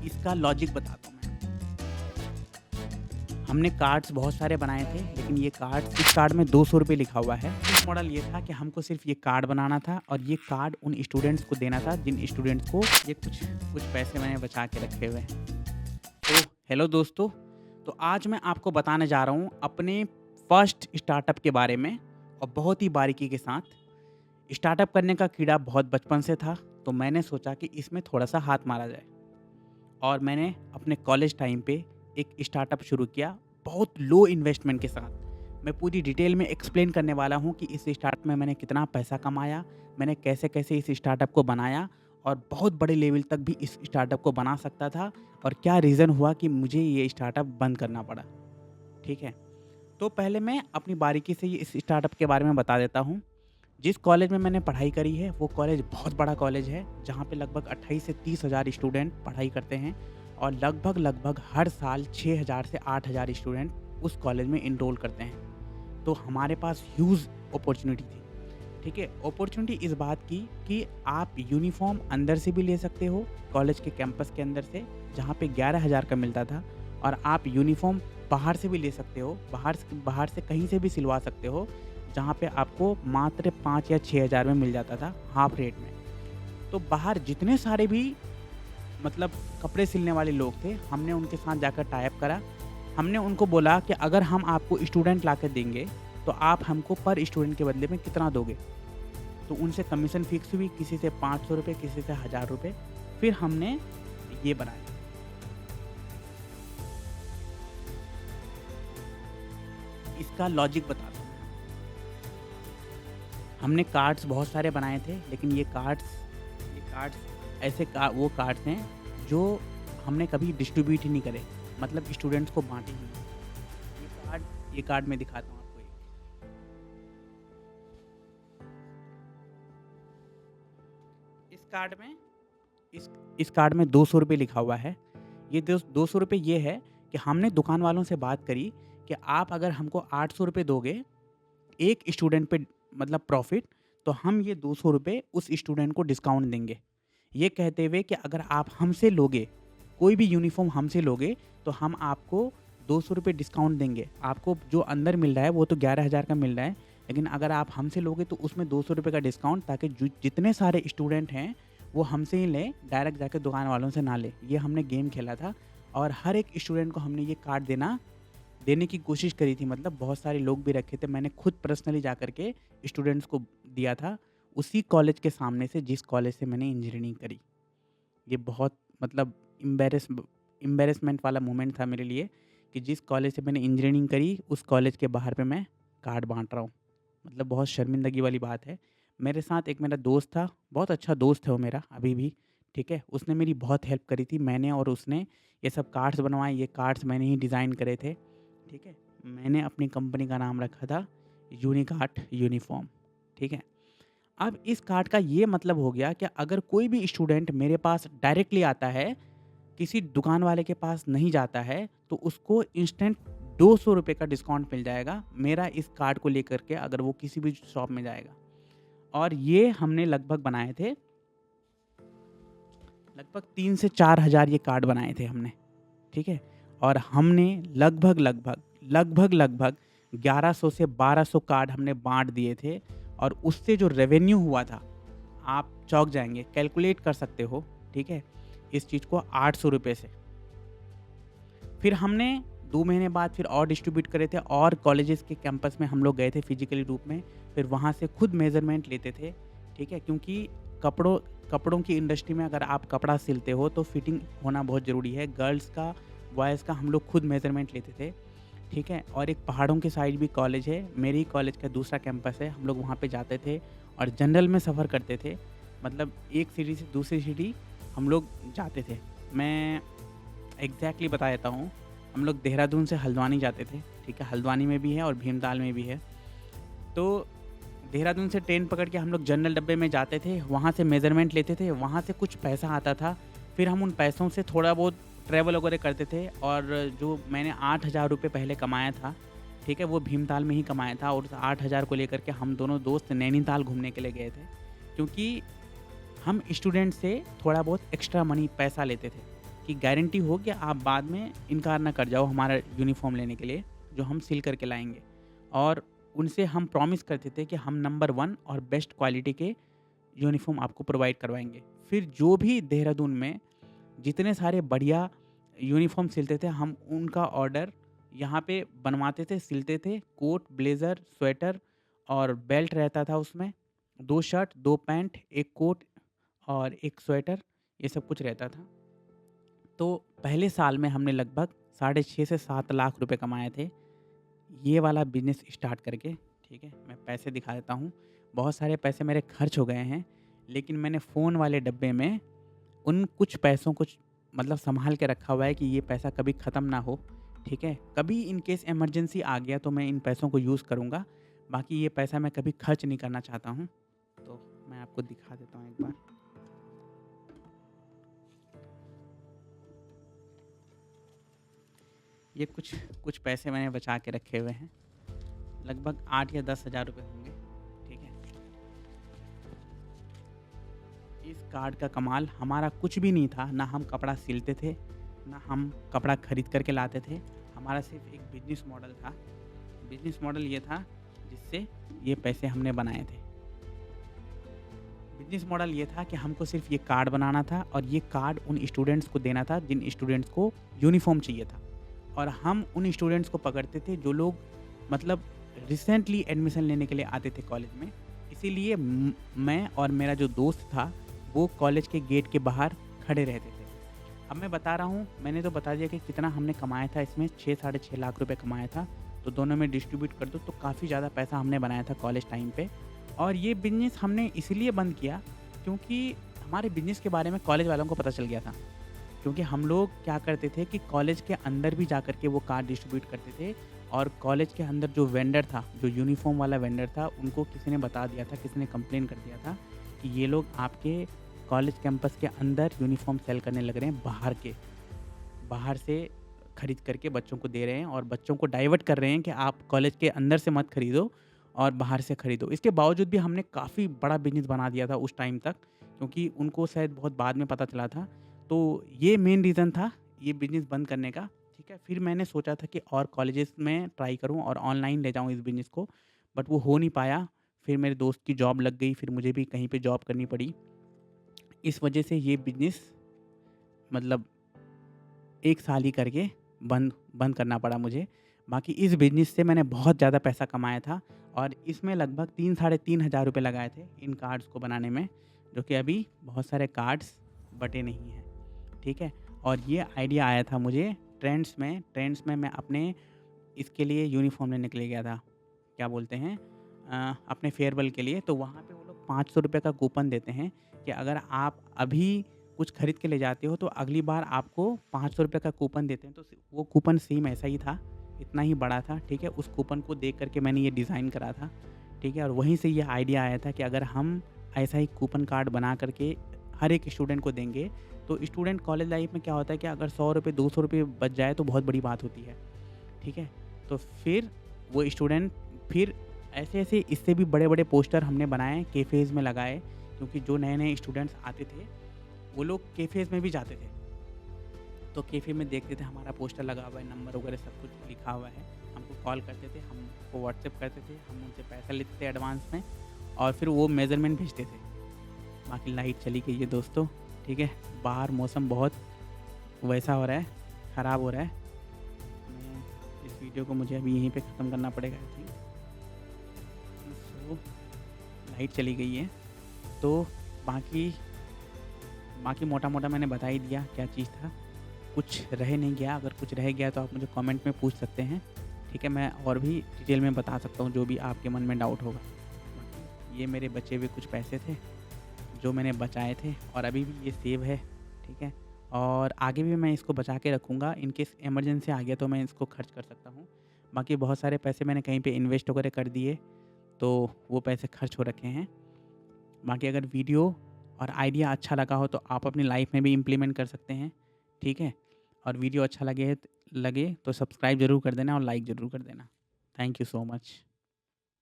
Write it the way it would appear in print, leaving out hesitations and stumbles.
इसका लॉजिक बताता हूँ मैं। हमने कार्ड्स बहुत सारे बनाए थे, लेकिन ये कार्ड्स इस कार्ड में ₹200 लिखा हुआ है। इस मॉडल ये था कि हमको सिर्फ़ ये कार्ड बनाना था और ये कार्ड उन स्टूडेंट्स को देना था, जिन स्टूडेंट्स को ये कुछ कुछ पैसे मैंने बचा के रखे हुए हैं। तो हेलो दोस्तों, तो आज मैं आपको बताने जा रहा हूँ अपने फर्स्ट स्टार्टअप के बारे में और बहुत ही बारीकी के साथ। स्टार्टअप करने का कीड़ा बहुत बचपन से था, तो मैंने सोचा कि इसमें थोड़ा-सा हाथ मारा जाए और मैंने अपने कॉलेज टाइम पे एक स्टार्टअप शुरू किया, बहुत लो इन्वेस्टमेंट के साथ। मैं पूरी डिटेल में एक्सप्लेन करने वाला हूँ कि इस स्टार्टअप में मैंने कितना पैसा कमाया, मैंने कैसे-कैसे इस स्टार्टअप को बनाया और बहुत बड़े लेवल तक भी इस स्टार्टअप को बना सकता था और क्या रीज़न हुआ कि मुझे ये स्टार्टअप बंद करना पड़ा। ठीक है? तो पहले मैं अपनी बारीकी से ये इस स्टार्टअप के बारे में बता देता हूँ। जिस कॉलेज में मैंने पढ़ाई करी है, वो कॉलेज बहुत बड़ा कॉलेज है, जहाँ पे लगभग 28 से 30 हज़ार स्टूडेंट पढ़ाई करते हैं और लगभग हर साल 6,000 से 8,000 स्टूडेंट उस कॉलेज में एनरोल करते हैं। तो हमारे पास ह्यूज अपॉर्च्युनिटी थी। ठीक है? अपॉर्च्युनिटी इस बात की कि आप यूनिफ़ॉर्म अंदर से भी ले सकते हो, कॉलेज के कैंपस के अंदर से, जहाँ पे 11,000 का मिलता था और आप यूनिफ़ॉर्म बाहर से भी ले सकते हो, बाहर से कहीं से भी सिलवा सकते हो, जहाँ पे आपको मात्र 5 या 6,000 में मिल जाता था, हाफ रेट में। तो बाहर जितने सारे भी मतलब कपड़े सिलने वाले लोग थे, हमने उनके साथ जाकर टाई अप करा। हमने उनको बोला कि अगर हम आपको स्टूडेंट लाकर देंगे, तो आप हमको पर स्टूडेंट के बदले में कितना दोगे? तो उनसे कमीशन फिक्स हुई, किसी से ₹500, किसी से ₹1000। फिर हमने ये बनाया। इसका लॉजिक बताता हूँ। हमने कार्ड्स बहुत सारे बनाए थे, लेकिन ये कार्ड्स ऐसे वो कार्ड्स हैं जो हमने कभी डिस्ट्रीब्यूट ही नहीं करे, मतलब स्टूडेंट्स को बाँटे ही नहीं। ये कार्ड मैं दिखाता हूँ आपको एक। इस कार्ड में इस कार्ड में ₹200 लिखा हुआ है। ये ₹200 ये है कि हमने दुकान वालों से बात करी कि आप अगर हमको ₹800 दोगे, एक स्टूडेंट पे मतलब प्रॉफ़िट, तो हम ये ₹200 उस स्टूडेंट को डिस्काउंट देंगे। ये कहते हुए कि अगर आप हमसे लोगे, कोई भी यूनिफ़ॉर्म हमसे लोगे, तो हम आपको ₹200 डिस्काउंट देंगे। आपको जो अंदर मिल रहा है वो तो 11,000 का मिल रहा है, लेकिन अगर आप हमसे लोगे तो उसमें ₹200 का डिस्काउंट, ताकि जो जितने सारे स्टूडेंट हैं, वो हमसे ही लें, डायरेक्ट जाके दुकान वालों से ना लें। ये हमने गेम खेला था और हर एक स्टूडेंट को हमने ये कार्ड देने की कोशिश करी थी, मतलब बहुत सारे लोग भी रखे थे। मैंने खुद पर्सनली जाकर के स्टूडेंट्स को दिया था, उसी कॉलेज के सामने से जिस कॉलेज से मैंने इंजीनियरिंग करी। ये बहुत मतलब एम्बैरेसमेंट वाला मोमेंट था मेरे लिए कि जिस कॉलेज से मैंने इंजीनियरिंग करी, उस कॉलेज के बाहर पे मैं कार्ड बाँट रहा हूँ। मतलब बहुत शर्मिंदगी वाली बात है। मेरे साथ एक मेरा दोस्त था, बहुत अच्छा दोस्त है वो मेरा अभी भी, ठीक है? उसने मेरी बहुत हेल्प करी थी। मैंने और उसने ये सब कार्ड्स बनवाए, ये कार्ड्स मैंने ही डिज़ाइन करे थे, ठीक है? मैंने अपनी कंपनी का नाम रखा था यूनिक आर्ट यूनिफ़ॉर्म, ठीक है? अब इस कार्ड का ये मतलब हो गया कि अगर कोई भी स्टूडेंट मेरे पास डायरेक्टली आता है, किसी दुकान वाले के पास नहीं जाता है, तो उसको इंस्टेंट ₹200 का डिस्काउंट मिल जाएगा, मेरा इस कार्ड को लेकर के, अगर वो किसी भी शॉप में जाएगा। और ये हमने लगभग बनाए थे, लगभग 3 से 4 हज़ार ये कार्ड बनाए थे हमने, ठीक है? और हमने लगभग 1100 से 1200 कार्ड हमने बाँट दिए थे और उससे जो रेवेन्यू हुआ था, आप चौंक जाएँगे, कैलकुलेट कर सकते हो, ठीक है? इस चीज़ को ₹800 से। फिर हमने 2 महीने बाद फिर और डिस्ट्रीब्यूट करे थे और कॉलेजेस के कैंपस में हम लोग गए थे फिज़िकली रूप में। फिर वहाँ से खुद मेज़रमेंट लेते थे, ठीक है? क्योंकि कपड़ों कपड़ों की इंडस्ट्री में अगर आप कपड़ा सिलते हो तो फिटिंग होना बहुत ज़रूरी है। गर्ल्स का, बॉयज़ का हम लोग खुद मेज़रमेंट लेते थे, ठीक है? और एक पहाड़ों के साइड भी कॉलेज है, मेरे ही कॉलेज का दूसरा कैंपस है, हम लोग वहाँ पे जाते थे और जनरल में सफ़र करते थे। मतलब एक सिटी से दूसरी सिटी हम लोग जाते थे। मैं एग्ज़ैक्टली बता देता हूँ, हम लोग देहरादून से हल्द्वानी जाते थे, ठीक है? हल्द्वानी में भी है और भीमताल में भी है। तो देहरादून से ट्रेन पकड़ के हम लोग जनरल डब्बे में जाते थे, वहाँ से मेज़रमेंट लेते थे, वहाँ से कुछ पैसा आता था, फिर हम उन पैसों से थोड़ा बहुत ट्रैवल वगैरह करते थे और जो मैंने ₹8,000 पहले कमाया था, ठीक है? वो भीमताल में ही कमाया था और उस 8,000 को लेकर के हम दोनों दोस्त नैनीताल घूमने के लिए गए थे, क्योंकि हम स्टूडेंट से थोड़ा बहुत एक्स्ट्रा मनी पैसा लेते थे, कि गारंटी हो कि आप बाद में इनकार ना कर जाओ हमारा यूनिफ़ॉर्म लेने के लिए, जो हम सिल करके लाएँगे। और उनसे हम प्रॉमिस करते थे कि हम नंबर 1 और बेस्ट क्वालिटी के यूनिफ़ॉर्म आपको प्रोवाइड करवाएँगे। फिर जो भी देहरादून में जितने सारे बढ़िया यूनिफ़ॉर्म सिलते थे, हम उनका ऑर्डर यहाँ पे बनवाते थे, सिलते थे। कोट, ब्लेज़र, स्वेटर और बेल्ट रहता था उसमें, 2 शर्ट, 2 पैंट, 1 कोट और 1 स्वेटर, ये सब कुछ रहता था। तो पहले साल में हमने लगभग साढ़े 6 से 7 लाख रुपए कमाए थे, ये वाला बिज़नेस स्टार्ट करके, ठीक है? मैं पैसे दिखा देता हूँ। बहुत सारे पैसे मेरे खर्च हो गए हैं, लेकिन मैंने फ़ोन वाले डब्बे में उन कुछ पैसों को मतलब सँभाल के रखा हुआ है कि ये पैसा कभी ख़त्म ना हो, ठीक है? कभी इन केस इमरजेंसी आ गया तो मैं इन पैसों को यूज़ करूँगा, बाकी ये पैसा मैं कभी खर्च नहीं करना चाहता हूँ। तो मैं आपको दिखा देता हूँ एक बार। ये कुछ कुछ पैसे मैंने बचा के रखे हुए हैं, लगभग 8 या 10 हज़ार रुपए होंगे, ठीक है? इस कार्ड का कमाल हमारा कुछ भी नहीं था, ना हम कपड़ा सिलते थे, ना हम कपड़ा खरीद कर के लाते थे। हमारा सिर्फ़ एक बिज़नेस मॉडल था। बिज़नेस मॉडल ये था जिससे ये पैसे हमने बनाए थे। बिज़नेस मॉडल ये था कि हमको सिर्फ़ ये कार्ड बनाना था और ये कार्ड उन स्टूडेंट्स को देना था जिन स्टूडेंट्स को यूनिफ़ॉर्म चाहिए था। और हम उन स्टूडेंट्स को पकड़ते थे जो लोग मतलब रिसेंटली एडमिशन लेने के लिए आते थे कॉलेज में। इसीलिए मैं और मेरा जो दोस्त था वो कॉलेज के गेट के बाहर खड़े रहते थे। अब मैं बता रहा हूँ, मैंने तो बता दिया कि कितना हमने कमाया था इसमें, 6 साढ़े 6 लाख रुपए कमाया था। तो दोनों में डिस्ट्रीब्यूट कर दो तो काफ़ी ज़्यादा पैसा हमने बनाया था कॉलेज टाइम पे। और ये बिज़नेस हमने इसीलिए बंद किया क्योंकि हमारे बिज़नेस के बारे में कॉलेज वालों को पता चल गया था। क्योंकि हम लोग क्या करते थे कि कॉलेज के अंदर भी जाकर के वो कार्ड डिस्ट्रीब्यूट करते थे और कॉलेज के अंदर जो वेंडर था, जो यूनिफ़ॉर्म वाला वेंडर था, उनको किसी ने बता दिया था, किसी ने कंप्लेन कर दिया था कि ये लोग आपके कॉलेज कैंपस के अंदर यूनिफ़ॉर्म सेल करने लग रहे हैं बाहर से खरीद करके बच्चों को दे रहे हैं और बच्चों को डाइवर्ट कर रहे हैं कि आप कॉलेज के अंदर से मत खरीदो और बाहर से खरीदो। इसके बावजूद भी हमने काफ़ी बड़ा बिज़नेस बना दिया था उस टाइम तक, क्योंकि उनको शायद बहुत बाद में पता चला था। तो ये मेन रीज़न था ये बिज़नेस बंद करने का, ठीक है? फिर मैंने सोचा था कि और कॉलेजेस में ट्राई करूँ और ऑनलाइन ले जाऊँ इस बिज़नेस को, बट वो हो नहीं पाया। फिर मेरे दोस्त की जॉब लग गई, फिर मुझे भी कहीं पे जॉब करनी पड़ी। इस वजह से ये बिज़नेस मतलब 1 साल ही करके बंद बंद करना पड़ा मुझे। बाकी इस बिज़नेस से मैंने बहुत ज़्यादा पैसा कमाया था और इसमें लगभग 3 साढ़े 3 हज़ार रुपए लगाए थे इन कार्ड्स को बनाने में, जो कि अभी बहुत सारे कार्ड्स बटे नहीं हैं, ठीक है? और ये आइडिया आया था मुझे ट्रेंड्स में मैं अपने इसके लिए यूनिफ़ॉर्म लेने के लिए गया था। क्या बोलते हैं अपने फेयरवेल के लिए, तो वहाँ पे वो लोग ₹500 का कूपन देते हैं कि अगर आप अभी कुछ खरीद के ले जाते हो तो अगली बार आपको ₹500 का कूपन देते हैं। तो वो कूपन सेम ऐसा ही था, इतना ही बड़ा था, ठीक है? उस कूपन को देख कर के मैंने ये डिज़ाइन करा था, ठीक है? और वहीं से ये आइडिया आया था कि अगर हम ऐसा ही कूपन कार्ड बना कर के हर एक स्टूडेंट को देंगे, तो स्टूडेंट कॉलेज लाइफ़ में क्या होता है कि अगर ₹100 ₹200 बच जाए तो बहुत बड़ी बात होती है, ठीक है? तो फिर वो स्टूडेंट फिर ऐसे-ऐसे इससे भी बड़े-बड़े पोस्टर हमने बनाए, कैफ़ेज़ में लगाए, क्योंकि जो नए-नए स्टूडेंट्स आते थे, वो लोग कैफ़ेज़ में भी जाते थे। तो कैफ़े में देखते थे हमारा पोस्टर लगा हुआ है, नंबर वगैरह सब कुछ लिखा हुआ है, हमको कॉल करते थे, हमको व्हाट्सएप करते थे, हम उनसे पैसा लेते थे एडवांस में और फिर वो मेज़रमेंट भेजते थे। बाकी लाइट चली गई है दोस्तों, ठीक है? बाहर मौसम बहुत वैसा हो रहा है, ख़राब हो रहा है। मैं इस वीडियो को मुझे अभी यहीं पे ख़त्म करना पड़ेगा आई थिंक। सो लाइट चली गई है, तो बाकी बाकी मोटा-मोटा मैंने बता ही दिया क्या चीज़ था। कुछ रह नहीं गया, अगर कुछ रह गया तो आप मुझे कमेंट में पूछ सकते हैं, ठीक है? मैं और भी डिटेल में बता सकता हूँ जो भी आपके मन में डाउट होगा। बाकी ये मेरे बचे हुए कुछ पैसे थे, जो मैंने बचाए थे और अभी भी ये सेव है, ठीक है? और आगे भी मैं इसको बचा के रखूँगा, इन केस इमरजेंसी आ गया तो मैं इसको खर्च कर सकता हूँ। बाकी बहुत सारे पैसे मैंने कहीं पे इन्वेस्ट वगैरह कर दिए, तो वो पैसे खर्च हो रखे हैं। बाकी अगर वीडियो और आइडिया अच्छा लगा हो तो आप अपनी लाइफ़ में भी इम्प्लीमेंट कर सकते हैं, ठीक है? और वीडियो अच्छा लगे तो सब्सक्राइब ज़रूर कर देना और लाइक ज़रूर कर देना। Thank you so much.